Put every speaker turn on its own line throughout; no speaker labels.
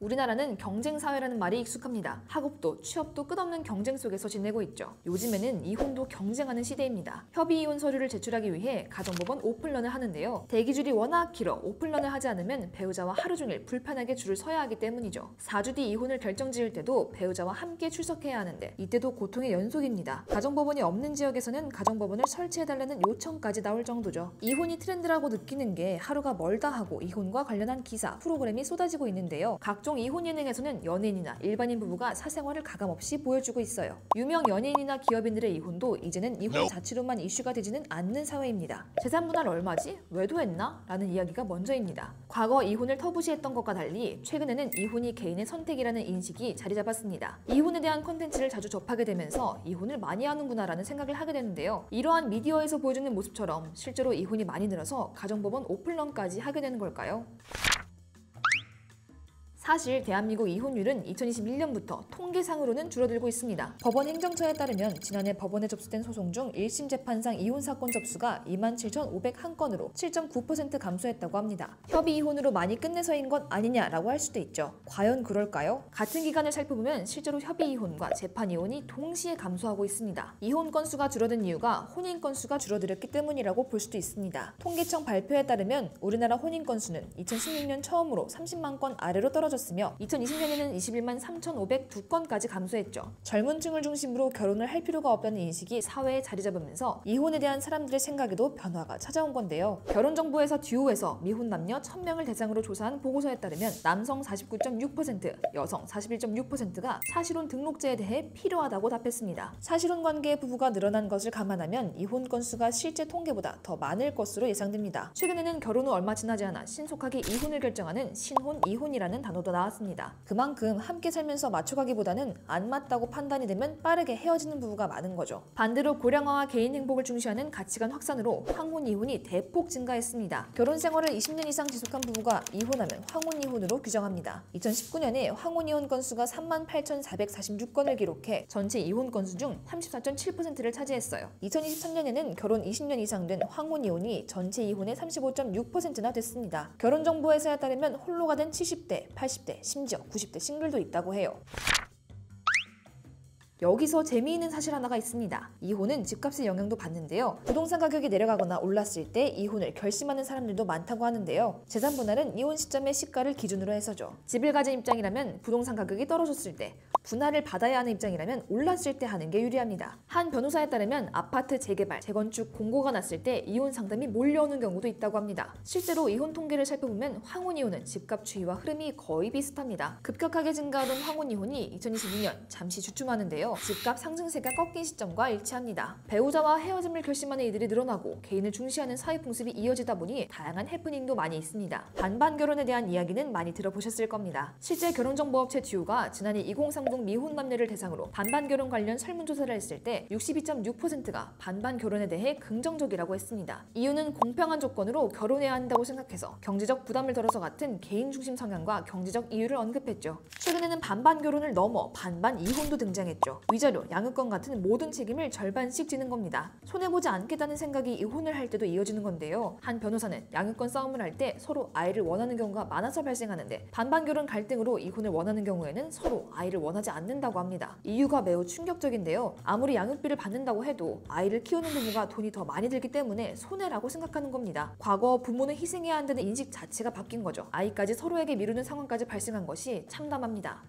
우리나라는 경쟁사회라는 말이 익숙합니다. 학업도 취업도 끝없는 경쟁 속에서 지내고 있죠. 요즘에는 이혼도 경쟁하는 시대입니다. 협의이혼 서류를 제출하기 위해 가정법원 오픈런을 하는데요. 대기줄이 워낙 길어 오픈런을 하지 않으면 배우자와 하루 종일 불편하게 줄을 서야 하기 때문이죠. 4주 뒤 이혼을 결정지을 때도 배우자와 함께 출석해야 하는데 이때도 고통의 연속입니다. 가정법원이 없는 지역에서는 가정법원을 설치해달라는 요청까지 나올 정도죠. 이혼이 트렌드라고 느끼는 게 하루가 멀다 하고 이혼과 관련한 기사, 프로그램이 쏟아지고 있는데요. 각종 이혼 예능에서는 연예인이나 일반인 부부가 사생활을 가감없이 보여주고 있어요. 유명 연예인이나 기업인들의 이혼도 이제는 이혼 자체로만 이슈가 되지는 않는 사회입니다. 재산 분할 얼마지? 외도했나? 라는 이야기가 먼저입니다. 과거 이혼을 터부시했던 것과 달리 최근에는 이혼이 개인의 선택이라는 인식이 자리 잡았습니다. 이혼에 대한 콘텐츠를 자주 접하게 되면서 이혼을 많이 하는구나 라는 생각을 하게 되는데요. 이러한 미디어에서 보여주는 모습처럼 실제로 이혼이 많이 늘어서 가정법원 오픈런까지 하게 되는 걸까요? 사실 대한민국 이혼율은 2021년부터 통계상으로는 줄어들고 있습니다. 법원 행정처에 따르면 지난해 법원에 접수된 소송 중 1심 재판상 이혼 사건 접수가 27,501건으로 7.9% 감소했다고 합니다. 협의 이혼으로 많이 끝내서인 것 아니냐라고 할 수도 있죠. 과연 그럴까요? 같은 기간을 살펴보면 실제로 협의 이혼과 재판 이혼이 동시에 감소하고 있습니다. 이혼 건수가 줄어든 이유가 혼인 건수가 줄어들었기 때문이라고 볼 수도 있습니다. 통계청 발표에 따르면 우리나라 혼인 건수는 2016년 처음으로 30만 건 아래로 떨어졌으며 2020년에는 21만 3,502건까지 감소했죠. 젊은 층을 중심으로 결혼을 할 필요가 없다는 인식이 사회에 자리 잡으면서 이혼에 대한 사람들의 생각에도 변화가 찾아온 건데요. 결혼정보회사 듀오에서 미혼 남녀 1,000명을 대상으로 조사한 보고서에 따르면 남성 49.6%, 여성 41.6%가 사실혼 등록제에 대해 필요하다고 답했습니다. 사실혼 관계의 부부가 늘어난 것을 감안하면 이혼 건수가 실제 통계보다 더 많을 것으로 예상됩니다. 최근에는 결혼 후 얼마 지나지 않아 신속하게 이혼을 결정하는 신혼, 이혼이라는 단어도 나왔습니다. 그만큼 함께 살면서 맞춰가기보다는 안 맞다고 판단이 되면 빠르게 헤어지는 부부가 많은 거죠. 반대로 고령화와 개인 행복을 중시하는 가치관 확산으로 황혼 이혼이 대폭 증가했습니다. 결혼 생활을 20년 이상 지속한 부부가 이혼하면 황혼 이혼으로 규정합니다. 2019년에 황혼 이혼 건수가 38,446건을 기록해 전체 이혼 건수 중 34.7%를 차지했어요. 2023년에는 결혼 20년 이상 된 황혼 이혼이 전체 이혼의 35.6%나 됐습니다. 결혼정보회사에 따르면 홀로가 된 70대, 80대, 심지어 90대 싱글도 있다고 해요. 여기서 재미있는 사실 하나가 있습니다. 이혼은 집값의 영향도 받는데요. 부동산 가격이 내려가거나 올랐을 때 이혼을 결심하는 사람들도 많다고 하는데요. 재산 분할은 이혼 시점의 시가를 기준으로 해서죠. 집을 가진 입장이라면 부동산 가격이 떨어졌을 때, 분할을 받아야 하는 입장이라면 올랐을 때 하는 게 유리합니다. 한 변호사에 따르면 아파트 재개발, 재건축 공고가 났을 때 이혼 상담이 몰려오는 경우도 있다고 합니다. 실제로 이혼 통계를 살펴보면 황혼 이혼은 집값 추이와 흐름이 거의 비슷합니다. 급격하게 증가하던 황혼 이혼이 2022년 잠시 주춤하는데요. 집값 상승세가 꺾인 시점과 일치합니다. 배우자와 헤어짐을 결심하는 이들이 늘어나고 개인을 중시하는 사회 풍습이 이어지다 보니 다양한 해프닝도 많이 있습니다. 반반 결혼에 대한 이야기는 많이 들어보셨을 겁니다. 실제 결혼정보업체 듀오가 지난해 2030 미혼 남녀를 대상으로 반반 결혼 관련 설문조사를 했을 때 62.6%가 반반 결혼에 대해 긍정적이라고 했습니다. 이유는 공평한 조건으로 결혼해야 한다고 생각해서 경제적 부담을 덜어서 같은 개인 중심 성향과 경제적 이유를 언급했죠. 최근에는 반반 결혼을 넘어 반반 이혼도 등장했죠. 위자료, 양육권 같은 모든 책임을 절반씩 지는 겁니다. 손해보지 않겠다는 생각이 이혼을 할 때도 이어지는 건데요. 한 변호사는 양육권 싸움을 할 때 서로 아이를 원하는 경우가 많아서 발생하는데 반반 결혼 갈등으로 이혼을 원하는 경우에는 서로 아이를 원하지 않는다고 합니다. 이유가 매우 충격적인데요. 아무리 양육비를 받는다고 해도 아이를 키우는 부모가 돈이 더 많이 들기 때문에 손해라고 생각하는 겁니다. 과거 부모는 희생해야 한다는 인식 자체가 바뀐 거죠. 아이까지 서로에게 미루는 상황까지 발생한 것이 참담합니다.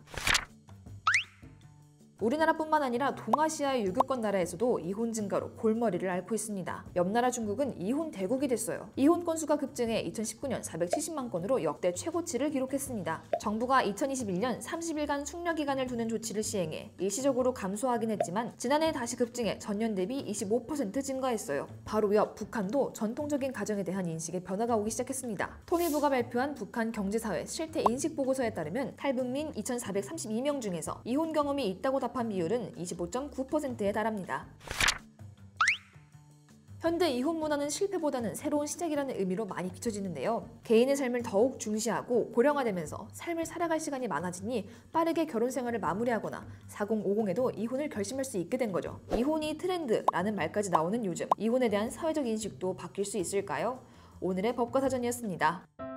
우리나라뿐만 아니라 동아시아의 유교권 나라에서도 이혼 증가로 골머리를 앓고 있습니다. 옆 나라 중국은 이혼 대국이 됐어요. 이혼 건수가 급증해 2019년 470만 건으로 역대 최고치를 기록했습니다. 정부가 2021년 30일간 숙려 기간을 두는 조치를 시행해 일시적으로 감소하긴 했지만 지난해 다시 급증해 전년 대비 25% 증가했어요. 바로 옆 북한도 전통적인 가정에 대한 인식에 변화가 오기 시작했습니다. 통일부가 발표한 북한 경제사회 실태 인식 보고서에 따르면 탈북민 2,432명 중에서 이혼 경험이 있다고 답한 비율은 25.9%에 달합니다. 현대 이혼 문화는 실패보다는 새로운 시작이라는 의미로 많이 비춰지는데요. 개인의 삶을 더욱 중시하고 고령화되면서 삶을 살아갈 시간이 많아지니 빠르게 결혼 생활을 마무리하거나 4050에도 이혼을 결심할 수 있게 된 거죠. 이혼이 트렌드라는 말까지 나오는 요즘, 이혼에 대한 사회적 인식도 바뀔 수 있을까요? 오늘의 법과사전이었습니다.